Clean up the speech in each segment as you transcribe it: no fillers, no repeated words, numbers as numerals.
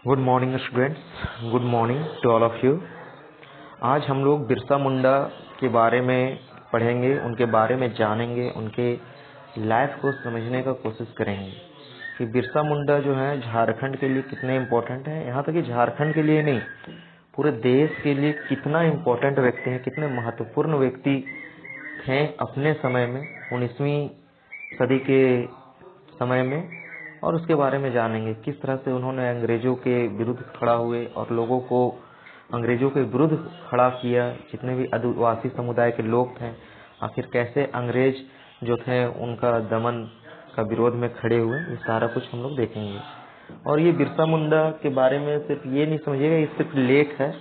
Good morning students, good morning to all of you. आज हम लोग बिरसा मुंडा के बारे में पढ़ेंगे, उनके बारे में जानेंगे, उनके लाइफ को समझने का कोशिश करेंगे कि बिरसा मुंडा जो है झारखंड के लिए कितने इम्पोर्टेंट है। यहाँ तक कि झारखंड के लिए नहीं, पूरे देश के लिए कितना इम्पोर्टेंट व्यक्ति हैं, कितने महत्वपूर्ण व्यक्ति थे अपने समय में, 19वीं सदी के समय में। और उसके बारे में जानेंगे किस तरह से उन्होंने अंग्रेजों के विरुद्ध खड़ा हुए और लोगों को अंग्रेजों के विरुद्ध खड़ा किया। जितने भी आदिवासी समुदाय के लोग थे, आखिर कैसे अंग्रेज जो थे उनका दमन का विरोध में खड़े हुए, ये सारा कुछ हम लोग देखेंगे। और ये बिरसा मुंडा के बारे में सिर्फ ये नहीं समझिएगा ये सिर्फ लेख है,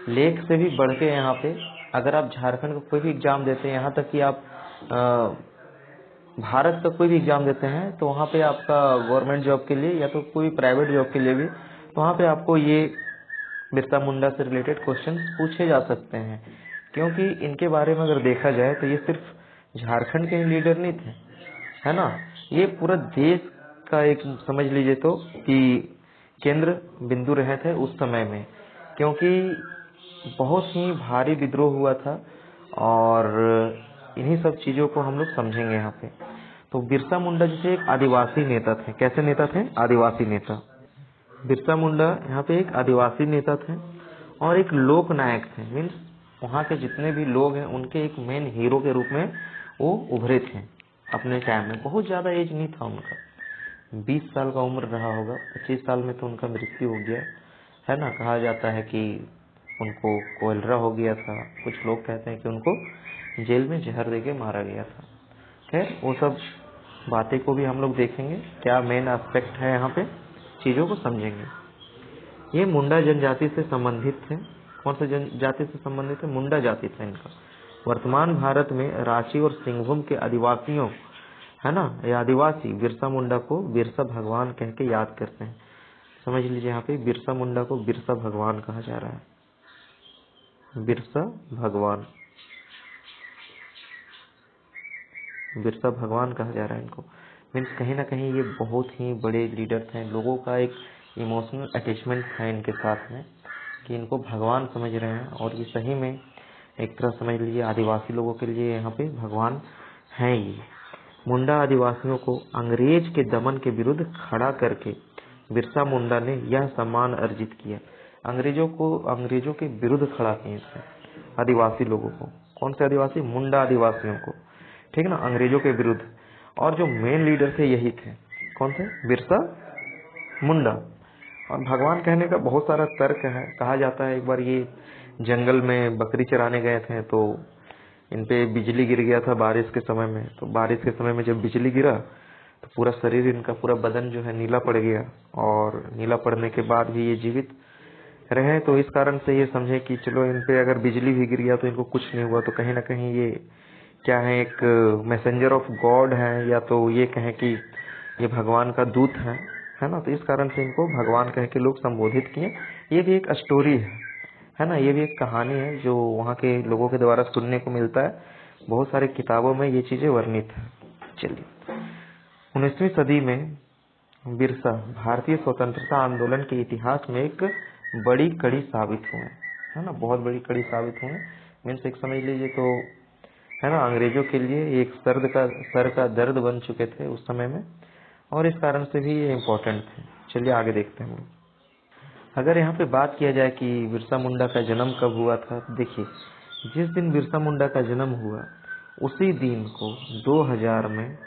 लेख से भी बढ़ के यहाँ पे अगर आप झारखंड का कोई भी एग्जाम देते हैं, यहाँ तक कि आप भारत का कोई भी एग्जाम देते हैं, तो वहाँ पे आपका गवर्नमेंट जॉब के लिए या तो कोई प्राइवेट जॉब के लिए भी, तो वहाँ पे आपको ये बिरसा मुंडा से रिलेटेड क्वेश्चन पूछे जा सकते हैं। क्योंकि इनके बारे में अगर देखा जाए तो ये सिर्फ झारखंड के लीडर नहीं थे, है ना, ये पूरा देश का एक समझ लीजिए तो कि केंद्र बिंदु रहे थे उस समय में। क्योंकि बहुत ही भारी विद्रोह हुआ था और इन्हीं सब चीजों को हम लोग समझेंगे यहाँ पे। तो बिरसा मुंडा जैसे एक आदिवासी नेता थे। कैसे नेता थे? आदिवासी नेता। बिरसा मुंडा यहाँ पे एक आदिवासी नेता थे और एक लोक नायक थे। मीन्स वहाँ के जितने भी लोग हैं उनके एक मेन हीरो के रूप में वो उभरे थे अपने टाइम में। बहुत ज्यादा एज नहीं था उनका, 20 साल का उम्र रहा होगा। 25 साल में तो उनका मृत्यु हो गया, है ना। कहा जाता है कि उनको कोलेरा हो गया था, कुछ लोग कहते हैं कि उनको जेल में जहर देके मारा गया था। खैर वो सब बातें को भी हम लोग देखेंगे, क्या मेन एस्पेक्ट है यहाँ पे, चीजों को समझेंगे। ये मुंडा जनजाति से संबंधित थे। कौन सा जनजाति से संबंधित है? मुंडा जाति था इनका। वर्तमान भारत में रांची और सिंहभूम के आदिवासियों, है ना, ये आदिवासी बिरसा मुंडा को बिरसा भगवान कह के याद करते हैं। समझ लीजिए यहाँ पे बिरसा मुंडा को बिरसा भगवान कहा जा रहा है। बिरसा भगवान, बिरसा भगवान कहा जा रहा है इनको। मीन्स कहीं ना कहीं ये बहुत ही बड़े लीडर थे। लोगों का एक इमोशनल अटैचमेंट था इनके साथ में कि इनको भगवान समझ रहे हैं। और ये सही में एक तरह समझ लीजिए आदिवासी लोगों के लिए यहाँ पे भगवान हैं ये। मुंडा आदिवासियों को अंग्रेज के दमन के विरुद्ध खड़ा करके बिरसा मुंडा ने यह सम्मान अर्जित किया। अंग्रेजों के विरुद्ध खड़ा किए थे आदिवासी लोगों को। कौन से आदिवासी? मुंडा आदिवासियों को, ठीक ना, अंग्रेजों के विरुद्ध। और जो मेन लीडर थे यही थे। कौन थे? बिरसा मुंडा। और भगवान कहने का बहुत सारा तर्क है। कहा जाता है एक बार ये जंगल में बकरी चराने गए थे तो इन पे बिजली गिर गया था बारिश के समय में। तो बारिश के समय में जब बिजली गिरा तो पूरा शरीर इनका, पूरा बदन जो है नीला पड़ गया। और नीला पड़ने के बाद भी ये जीवित रहे। तो इस कारण से ये समझे कि चलो इन पे अगर बिजली भी गिर गया तो इनको कुछ नहीं हुआ। तो कहीं ना कहीं ये क्या है, एक मैसेंजर ऑफ गॉड है, या तो ये कहें कि ये भगवान का दूत है ना। तो इस कारण से इनको भगवान कह के लोग संबोधित किए। ये भी एक स्टोरी है ना, ये भी एक कहानी है जो वहाँ के लोगों के द्वारा सुनने को मिलता है। बहुत सारी किताबों में ये चीजें वर्णित है। चलिए, 19वीं सदी में बिरसा भारतीय स्वतंत्रता आंदोलन के इतिहास में एक बड़ी कड़ी साबित हुए, है ना, बहुत बड़ी कड़ी साबित हुए। मीन्स एक समझ लीजिए तो, है ना, अंग्रेजों के लिए एक सर का दर्द बन चुके थे उस समय में। और इस कारण से भी ये इम्पोर्टेंट थे। चलिए आगे देखते हैं। अगर यहाँ पे बात किया जाए कि बिरसा मुंडा का जन्म कब हुआ था, तो देखिए जिस दिन बिरसा मुंडा का जन्म हुआ उसी दिन को 2000 में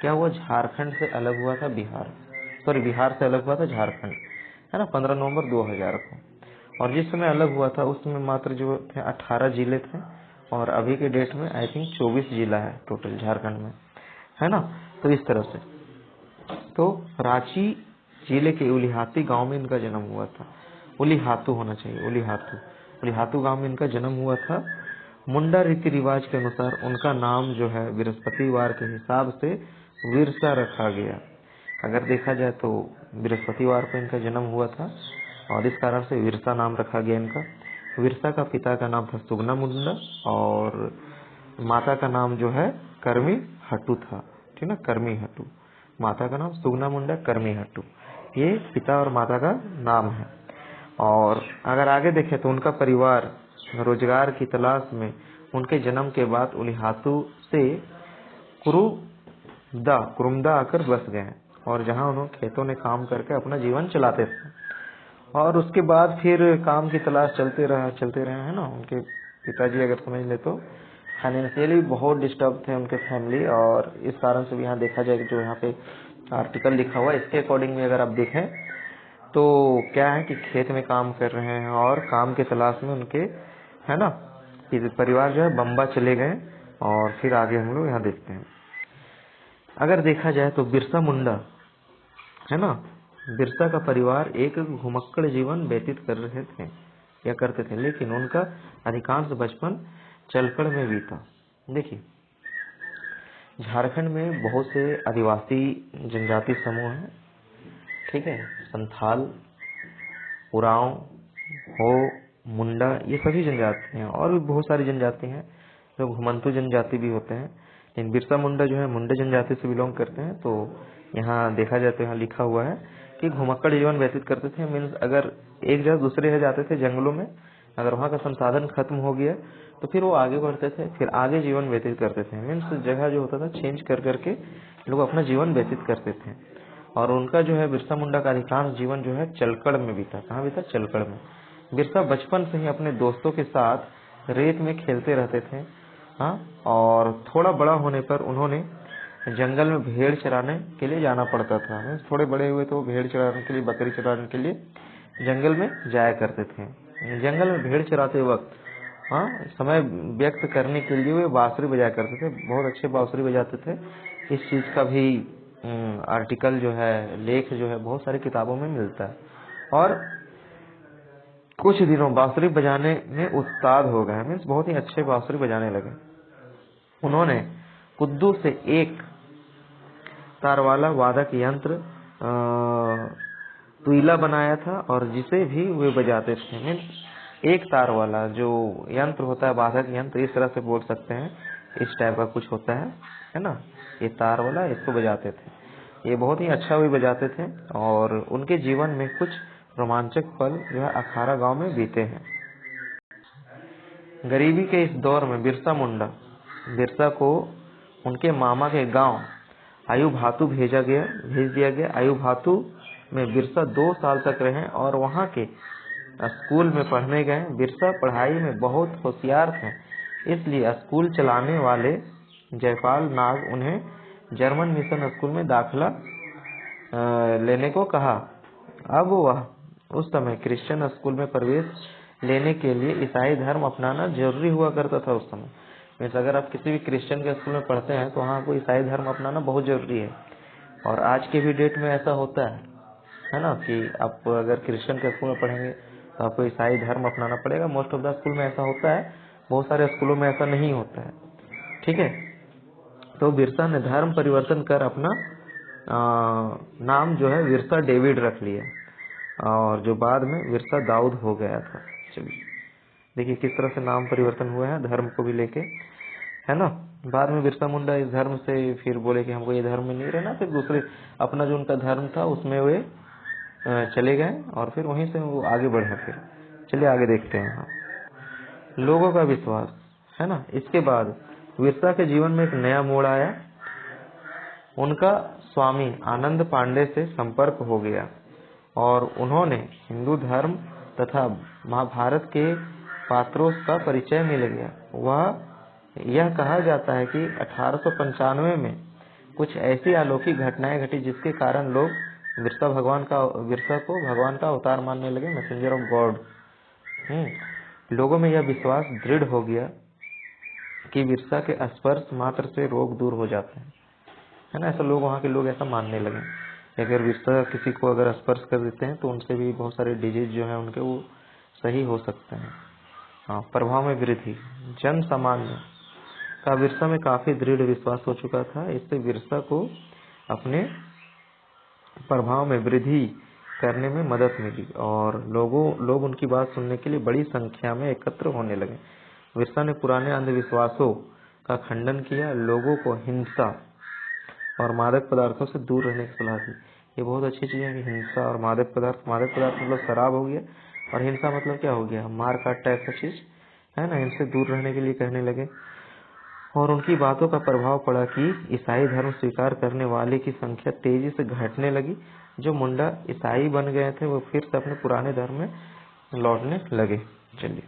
क्या हुआ, झारखंड से अलग हुआ था बिहार से अलग हुआ था झारखंड, है ना, 15 नवंबर 2000 को। और जिस समय अलग हुआ था उस समय मात्र जो थे 18 जिले थे। और अभी के डेट में आई थिंक 24 जिला है टोटल झारखंड में, है ना। तो इस तरह से तो रांची जिले के उलिहाती गांव में इनका जन्म हुआ था। उलिहातू होना चाहिए, उलिहातू गांव में इनका जन्म हुआ था। मुंडा रीति रिवाज के अनुसार उनका नाम जो है बृहस्पतिवार के हिसाब से विरसा रखा गया। अगर देखा जाए तो बृहस्पतिवार को इनका जन्म हुआ था और इस कारण से विरसा नाम रखा गया इनका। विरसा का पिता का नाम था सुगना मुंडा और माता का नाम जो है कर्मी हट्टू था, ठीक ना, कर्मी हट्टू। माता का नाम सुगना मुंडा, कर्मी हट्टू। ये पिता और माता का नाम है। और अगर आगे देखें तो उनका परिवार रोजगार की तलाश में उनके जन्म के बाद उलिहातू से कुरुमदा आकर बस गए और जहां उन्होंने खेतों में काम करके अपना जीवन चलाते थे। और उसके बाद फिर काम की तलाश चलते रहे है ना। उनके पिताजी अगर समझ ले तो फाइनेंशियली बहुत डिस्टर्ब थे उनके फैमिली, और इस कारण से भी यहाँ देखा जाए कि जो यहाँ पे आर्टिकल लिखा हुआ है इसके अकॉर्डिंग में अगर आप देखें तो क्या है कि खेत में काम कर रहे हैं और काम की तलाश में उनके है ना परिवार जो है बम्बा चले गए। और फिर आगे हम लोग यहाँ देखते हैं, अगर देखा जाए तो बिरसा मुंडा है ना, बिरसा का परिवार एक घुमक्कड़ जीवन व्यतीत कर रहे थे या करते थे, लेकिन उनका अधिकांश बचपन चलकड़ में बीता। देखिए झारखंड में बहुत से आदिवासी जनजाति समूह हैं, ठीक है, संथाल, उरांव, हो, मुंडा, ये सभी जनजाति हैं और भी बहुत सारी जनजाति हैं जो घुमंतु जनजाति भी होते हैं। लेकिन बिरसा मुंडा जो है मुंडा जनजाति से बिलोंग करते हैं। तो यहाँ देखा जाए तो यहाँ लिखा हुआ है कि घुमक्कड़ जीवन व्यतीत करते थे। मीन्स अगर एक जगह दूसरे जगह जाते थे जंगलों में, अगर वहाँ का संसाधन खत्म हो गया तो फिर वो आगे बढ़ते थे, फिर आगे जीवन व्यतीत करते थे। मीन्स जगह जो होता था चेंज कर करके लोग अपना जीवन व्यतीत करते थे। और उनका जो है बिरसा मुंडा का अधिकांश जीवन जो है चलकड़ में बीता। कहाँ बीता? चलकड़ में। बिरसा बचपन से ही अपने दोस्तों के साथ रेत में खेलते रहते थे। हाँ, और थोड़ा बड़ा होने पर उन्होंने जंगल में भेड़ चराने के लिए जाना पड़ता था। थोड़े बड़े हुए तो भेड़ चराने के लिए, बकरी चराने के लिए जंगल में जाया करते थे। जंगल में भेड़ चराते वक्त हाँ समय व्यक्त करने के लिए वे बांसुरी बजाया करते थे। बहुत अच्छे बांसुरी बजाते थे। इस चीज का भी आर्टिकल जो है, लेख जो है बहुत सारी किताबों में मिलता है। और कुछ दिनों बांसुरी बजाने में उस्ताद हो गए, मीन्स बहुत ही अच्छे बांसुरी बजाने लगे। उन्होंने कुद्दू से एक तार वाला वादक यंत्र तुईला बनाया था और जिसे भी वे बजाते थे। मीन्स एक तार वाला जो यंत्र होता है, वादक यंत्र इस तरह से बोल सकते हैं, इस टाइप का कुछ होता है ना, ये तार वाला, इसको बजाते थे। ये बहुत ही अच्छा भी बजाते थे। और उनके जीवन में कुछ रोमांचक पल जो है अखाड़ा गांव में बीते हैं। गरीबी के इस दौर में बिरसा को उनके मामा के गांव आयुभातु भेज दिया गया। आयुभातु में बिरसा 2 साल तक रहे और वहां के स्कूल में पढ़ने गए। बिरसा पढ़ाई में बहुत होशियार थे, इसलिए स्कूल चलाने वाले जयपाल नाग उन्हें जर्मन मिशन स्कूल में दाखिला लेने को कहा। अब वह उस समय क्रिश्चियन स्कूल में प्रवेश लेने के लिए ईसाई धर्म अपनाना जरूरी हुआ करता था उस समय। मीन्स अगर आप किसी भी क्रिश्चियन के स्कूल में पढ़ते हैं तो वहाँ आपको ईसाई धर्म अपनाना बहुत जरूरी है। और आज के भी डेट में ऐसा होता है ना, कि आप अगर क्रिश्चियन के स्कूल में पढ़ेंगे तो आपको ईसाई धर्म अपनाना पड़ेगा। मोस्ट ऑफ द स्कूल में ऐसा होता है, बहुत सारे स्कूलों में ऐसा नहीं होता है, ठीक है। तो बिरसा ने धर्म परिवर्तन कर अपना नाम जो है बिरसा डेविड रख लिया, और जो बाद में बिरसा दाऊद हो गया था। चलिए देखिए किस तरह से नाम परिवर्तन हुआ है धर्म को भी लेके, है ना। बाद में बिरसा मुंडा इस धर्म से फिर बोले कि हमको ये धर्म में नहीं रहना, फिर दूसरे अपना जो उनका धर्म था उसमें वे चले गए और फिर वहीं से वो आगे बढ़े। फिर चलिए आगे देखते हैं। हाँ, लोगों का विश्वास, है ना। इसके बाद बिरसा के जीवन में एक नया मोड़ आया। उनका स्वामी आनंद पांडे से संपर्क हो गया और उन्होंने हिंदू धर्म तथा महाभारत के पात्रों का परिचय मिल गया। वह यह कहा जाता है कि 1895 में कुछ ऐसी अलौकिक घटनाएं घटी जिसके कारण लोग बिरसा को भगवान का अवतार मानने लगे, मैसेंजर ऑफ गॉड। लोगों में यह विश्वास दृढ़ हो गया कि बिरसा के स्पर्श मात्र से रोग दूर हो जाते हैं, है ना। ऐसा लोग, वहाँ के लोग ऐसा मानने लगे। अगर बिरसा किसी को अगर स्पर्श कर देते हैं तो उनसे भी बहुत सारे डिजीज जो है उनके वो सही हो सकते हैं। हाँ, प्रभाव में वृद्धि, जन सामान्य का बिरसा में काफी दृढ़ विश्वास हो चुका था। इससे बिरसा को अपने प्रभाव में वृद्धि करने में मदद मिली और लोग उनकी बात सुनने के लिए बड़ी संख्या में एकत्र होने लगे। बिरसा ने पुराने अंधविश्वासों का खंडन किया, लोगों को हिंसा और मादक पदार्थों से दूर रहने की सलाह दी। ये बहुत अच्छी चीज़ है कि हिंसा और मादक पदार्थ मतलब शराब हो गया, और हिंसा मतलब क्या हो गया, मार काट टाइप का चीज़ है ना, इनसे दूर रहने के लिए कहने लगे। और उनकी बातों का प्रभाव पड़ा कि ईसाई धर्म स्वीकार करने वाले की संख्या तेजी से घटने लगी। जो मुंडा ईसाई बन गए थे वो फिर से अपने पुराने धर्म में लौटने लगे। चलिए,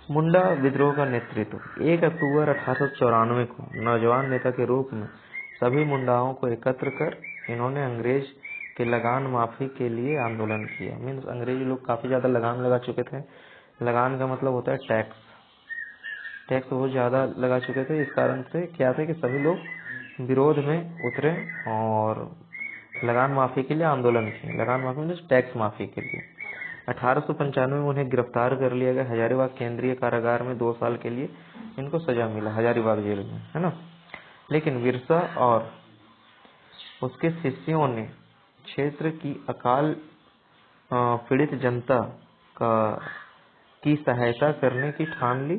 मुंडा विद्रोह का नेतृत्व। 1 अक्टूबर 1894 को नौजवान नेता के रूप में सभी मुंडाओं को एकत्र कर इन्होंने अंग्रेज के लगान माफी के लिए आंदोलन किया। मीन्स अंग्रेजी लोग काफी ज्यादा लगान लगा चुके थे। लगान का मतलब होता है टैक्स बहुत ज्यादा लगा चुके थे। इस कारण से क्या थे कि सभी लोग विरोध में उतरे और लगान माफी के लिए आंदोलन किए। लगान माफी मतलब टैक्स माफी के लिए। 1895 में उन्हें गिरफ्तार कर लिया गया। हजारीबाग केंद्रीय कारागार में 2 साल के लिए इनको सजा मिला, हजारीबाग जेल में, है ना। लेकिन बिरसा और उसके शिष्यों ने क्षेत्र की अकाल पीड़ित जनता की सहायता करने की ठान ली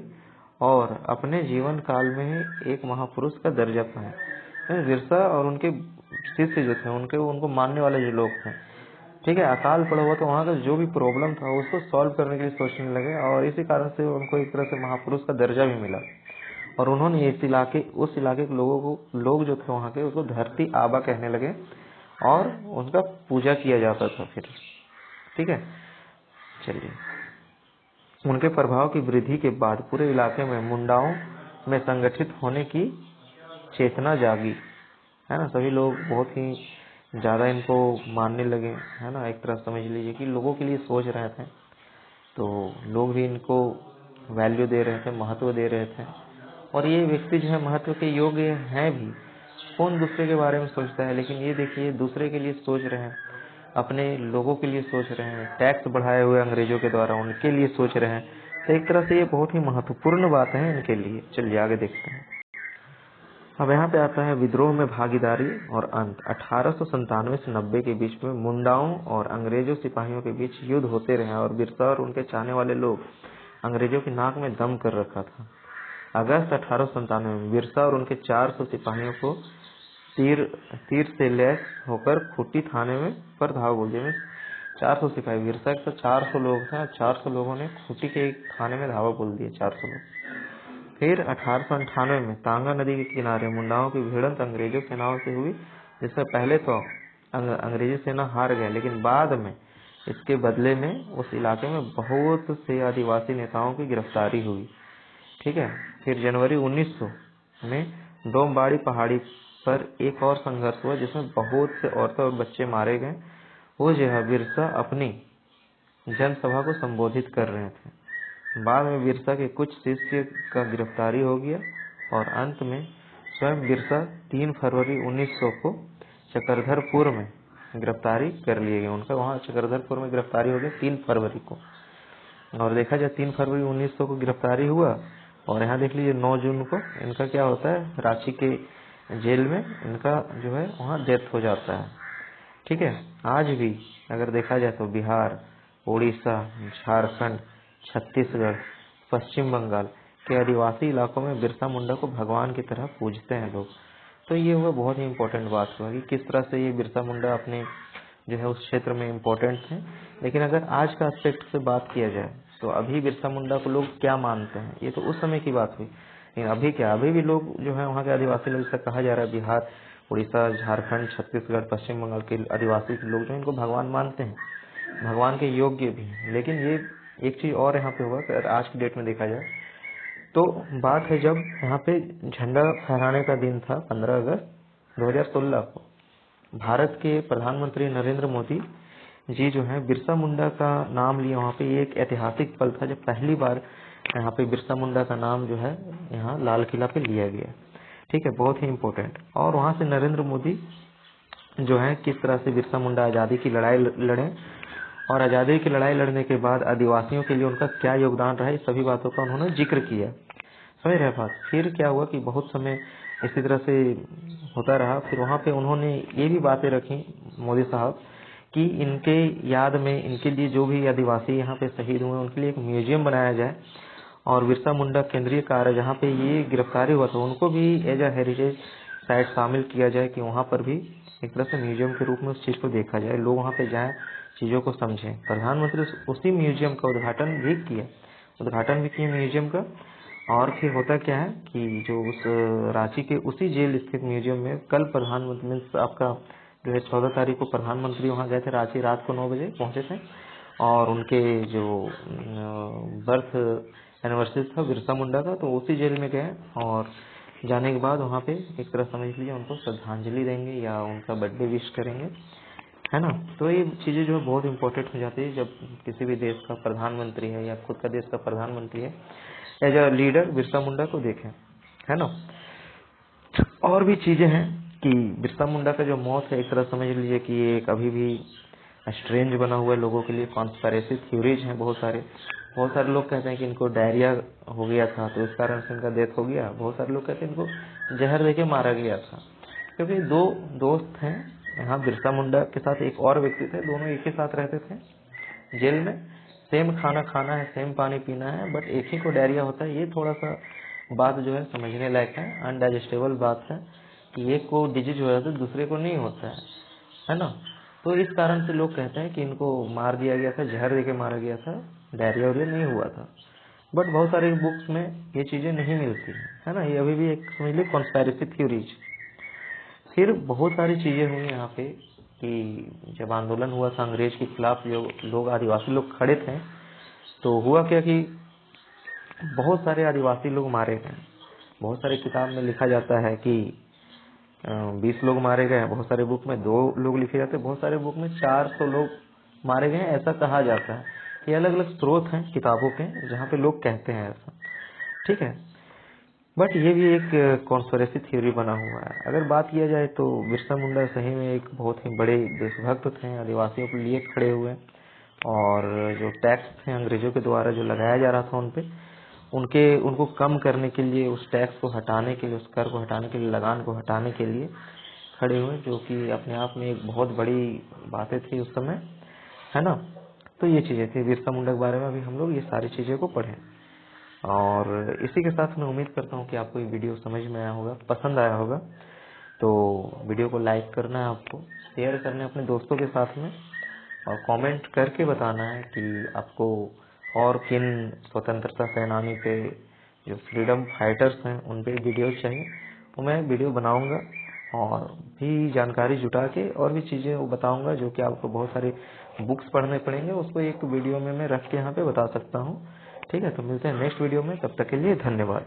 और अपने जीवन काल में ही एक महापुरुष का दर्जा पाया। बिरसा और उनके शिष्य जो थे, उनको मानने वाले जो लोग थे, ठीक है, अकाल पड़ा हुआ तो वहाँ का जो भी प्रॉब्लम था उसको सॉल्व करने के लिए सोचने लगे, और इसी कारण से उनको एक तरह से महापुरुष का दर्जा भी मिला। और उन्होंने उस इलाके के लोग जो थे वहाँ के, उसको धरती आबा कहने लगे और उनका पूजा किया जाता था फिर। ठीक है, चलिए, उनके प्रभाव की वृद्धि के बाद पूरे इलाके में मुंडाओं में संगठित होने की चेतना जागी, है ना। सभी लोग बहुत ही ज्यादा इनको मानने लगे, है ना। एक तरह समझ लीजिए कि लोगों के लिए सोच रहे थे, तो लोग भी इनको वैल्यू दे रहे थे, महत्व दे रहे थे। और ये व्यक्ति जो है महत्व के योग्य हैं भी। कौन दूसरे के बारे में सोचता है, लेकिन ये देखिए दूसरे के लिए सोच रहे हैं, अपने लोगों के लिए सोच रहे हैं, टैक्स बढ़ाए हुए अंग्रेजों के द्वारा उनके लिए सोच रहे हैं। तो एक तरह से ये बहुत ही महत्वपूर्ण बात है इनके लिए। चलिए आगे देखते हैं। अब यहाँ पे आता है विद्रोह में भागीदारी और अंत। 1897 से 90 के बीच में मुंडाओं और अंग्रेजों सिपाहियों के बीच युद्ध होते रहे और बिरसा और उनके चाहने वाले लोग अंग्रेजों की नाक में दम कर रखा था। अगस्त 1897 में बिरसा और उनके 400 सिपाहियों को तीर से लैस होकर खूंटी थाने में पर धावा बोल दिया। 400 सिपाही, बिरसा के तो 400 लोग थे, 400 लोगों ने खूंटी के एक थाने में धावा बोल दिया, 400 लोग। फिर 1898 में तांगा नदी के किनारे मुंडाओं की भिड़ंत अंग्रेजों सेनाओं से हुई, जिससे पहले तो अंग्रेजी सेना हार गए, लेकिन बाद में इसके बदले में उस इलाके में बहुत से आदिवासी नेताओं की गिरफ्तारी हुई। ठीक है, फिर जनवरी 1900 में डोमबाड़ी पहाड़ी पर एक और संघर्ष हुआ जिसमें बहुत से औरतें और बच्चे मारे गए। वो जो है बिरसा अपनी जनसभा को संबोधित कर रहे थे। बाद में बिरसा के कुछ शिष्य का गिरफ्तारी हो गया और अंत में स्वयं बिरसा 3 फरवरी 1900 को चक्रधरपुर में गिरफ्तारी कर लिए गए। उनका वहाँ चक्रधरपुर में गिरफ्तारी हो गई 3 फरवरी को। और देखा जाए 3 फरवरी 1900 को गिरफ्तारी हुआ और यहाँ देख लीजिए 9 जून को इनका क्या होता है, रांची के जेल में इनका जो है वहाँ डेथ हो जाता है। ठीक है, आज भी अगर देखा जाए तो बिहार, उड़ीसा, झारखंड, छत्तीसगढ़, पश्चिम बंगाल के आदिवासी इलाकों में बिरसा मुंडा को भगवान की तरह पूजते हैं लोग। तो ये हुआ बहुत ही इम्पोर्टेंट बात हुआ कि किस तरह से ये बिरसा मुंडा अपने जो है उस क्षेत्र में इम्पोर्टेंट थे। लेकिन अगर आज का एस्पेक्ट से बात किया जाए तो अभी बिरसा मुंडा को लोग क्या मानते हैं, ये तो उस समय की बात हुई। लेकिन अभी क्या, अभी भी लोग जो है वहाँ के आदिवासी लोग, जिसे कहा जा रहा है बिहार, उड़ीसा, झारखंड, छत्तीसगढ़, पश्चिम बंगाल के आदिवासी लोग जो इनको भगवान मानते हैं, भगवान के योग्य भी। लेकिन ये एक चीज और यहाँ पे हुआ कि आज की डेट में देखा जाए तो बात है जब यहाँ पे झंडा फहराने का दिन था 15 अगस्त 2016 को, भारत के प्रधानमंत्री नरेंद्र मोदी जी जो है बिरसा मुंडा का नाम लिए वहाँ पे। एक ऐतिहासिक पल था जब पहली बार यहाँ पे बिरसा मुंडा का नाम जो है यहाँ लाल किला पे लिया गया। ठीक है, बहुत ही इम्पोर्टेंट। और वहाँ से नरेंद्र मोदी जो है किस तरह से बिरसा मुंडा आज़ादी की लड़ाई लड़े और आज़ादी की लड़ाई लड़ने के बाद आदिवासियों के लिए उनका क्या योगदान रहा, इस सभी बातों का उन्होंने जिक्र किया। समझ रहे बात। फिर क्या हुआ कि बहुत समय इसी तरह से होता रहा। फिर वहाँ पे उन्होंने ये भी बातें रखी मोदी साहब कि इनके याद में, इनके लिए जो भी आदिवासी यहाँ पे शहीद हुए उनके लिए एक म्यूजियम बनाया जाए और बिरसा मुंडा केंद्रीय कार्य जहाँ पे ये गिरफ्तारी हुआ था उनको भी एज अ हेरिटेज शायद शामिल किया जाए कि वहाँ पर भी एक तरह से म्यूजियम के रूप में उस चीज़ को देखा जाए, लोग वहाँ पे जाएं, चीज़ों को समझें। प्रधानमंत्री उसी म्यूजियम का उद्घाटन भी किए म्यूजियम का। और फिर होता क्या है कि जो उस रांची के उसी जेल स्थित म्यूजियम में कल प्रधानमंत्री मीन्स आपका जो है 14 तारीख को प्रधानमंत्री वहाँ गए थे रांची, रात को 9 बजे पहुँचे थे। और उनके जो बर्थ एनिवर्सरी था बिरसा मुंडा का, तो उसी जेल में गए और जाने के बाद वहाँ पे एक तरह समझ लीजिए उनको श्रद्धांजलि देंगे या उनका बर्थडे विश करेंगे, है ना। तो ये चीज़ें जो है बहुत इंपॉर्टेंट हो जाती है जब किसी भी देश का प्रधानमंत्री है या खुद का देश का प्रधानमंत्री है as a leader Birsa Munda को देखें, है ना। और भी चीज़ें हैं कि बिरसा मुंडा का जो मौत है एक तरह समझ लीजिए कि ये एक अभी भी स्ट्रेंज बना हुआ है लोगों के लिए। कॉन्स्पिरेसी थ्योरीज हैं बहुत सारे लोग कहते हैं कि इनको डायरिया हो गया था तो इस कारण से इनका डेथ हो गया। बहुत सारे लोग कहते हैं इनको जहर देके मारा गया था, क्योंकि दो दोस्त हैं यहाँ बिरसा मुंडा के साथ एक और व्यक्ति थे, दोनों एक ही साथ रहते थे जेल में। सेम खाना खाना है, सेम पानी पीना है, बट एक ही को डायरिया होता है। ये थोड़ा सा बात जो है समझने लायक है, अनडाइजेस्टेबल बात है कि एक को डिजीज हो जाता है दूसरे को नहीं होता है ना। तो इस कारण से लोग कहते हैं कि इनको मार दिया गया था, जहर देके मारा गया था, डायरिया वायरिया नहीं हुआ था। बट बहुत सारी बुक्स में ये चीज़ें नहीं मिलती है ना। ये अभी भी एक समझ लीजिए कॉन्स्पिरेसी थ्योरीज। फिर बहुत सारी चीज़ें हुई यहाँ पे कि जब आंदोलन हुआ था अंग्रेज के खिलाफ, जो लोग आदिवासी लोग खड़े थे, तो हुआ क्या कि बहुत सारे आदिवासी लोग मारे गए। बहुत सारे किताब में लिखा जाता है कि 20 लोग मारे गए, बहुत सारे बुक में 2 लोग लिखे जाते हैं, बहुत सारे बुक में 400 लोग मारे गए, ऐसा कहा जाता है। ये अलग अलग स्रोत हैं किताबों के जहाँ पे लोग कहते हैं ऐसा, ठीक है। बट ये भी एक कॉन्स्पिरेसी थ्योरी बना हुआ है। अगर बात किया जाए तो बिरसा मुंडा सही में एक बहुत ही बड़े देशभक्त थे, आदिवासियों के लिए खड़े हुए। और जो टैक्स थे अंग्रेजों के द्वारा जो लगाया जा रहा था उन पे, उनको कम करने के लिए, उस टैक्स को हटाने के लिए, उस कर को हटाने के लिए, लगान को हटाने के लिए खड़े हुए, जो कि अपने आप में एक बहुत बड़ी बातें थी उस समय, है ना। तो ये चीज़ें थी बिरसा मुंडा के बारे में। अभी हम लोग ये सारी चीज़ें को पढ़ें। और इसी के साथ मैं उम्मीद करता हूँ कि आपको ये वीडियो समझ में आया होगा, पसंद आया होगा। तो वीडियो को लाइक करना है आपको, शेयर करना है अपने दोस्तों के साथ में, और कमेंट करके बताना है कि आपको और किन स्वतंत्रता सेनानी पे, जो फ्रीडम फाइटर्स हैं, उन पे वीडियो चाहिए। तो मैं वीडियो बनाऊंगा और भी जानकारी जुटा के और भी चीज़ें वो बताऊंगा, जो कि आपको बहुत सारी बुक्स पढ़ने पड़ेंगे, उसको एक वीडियो में मैं रख के यहाँ पे बता सकता हूँ। ठीक है, तो मिलते हैं नेक्स्ट वीडियो में, तब तक के लिए धन्यवाद।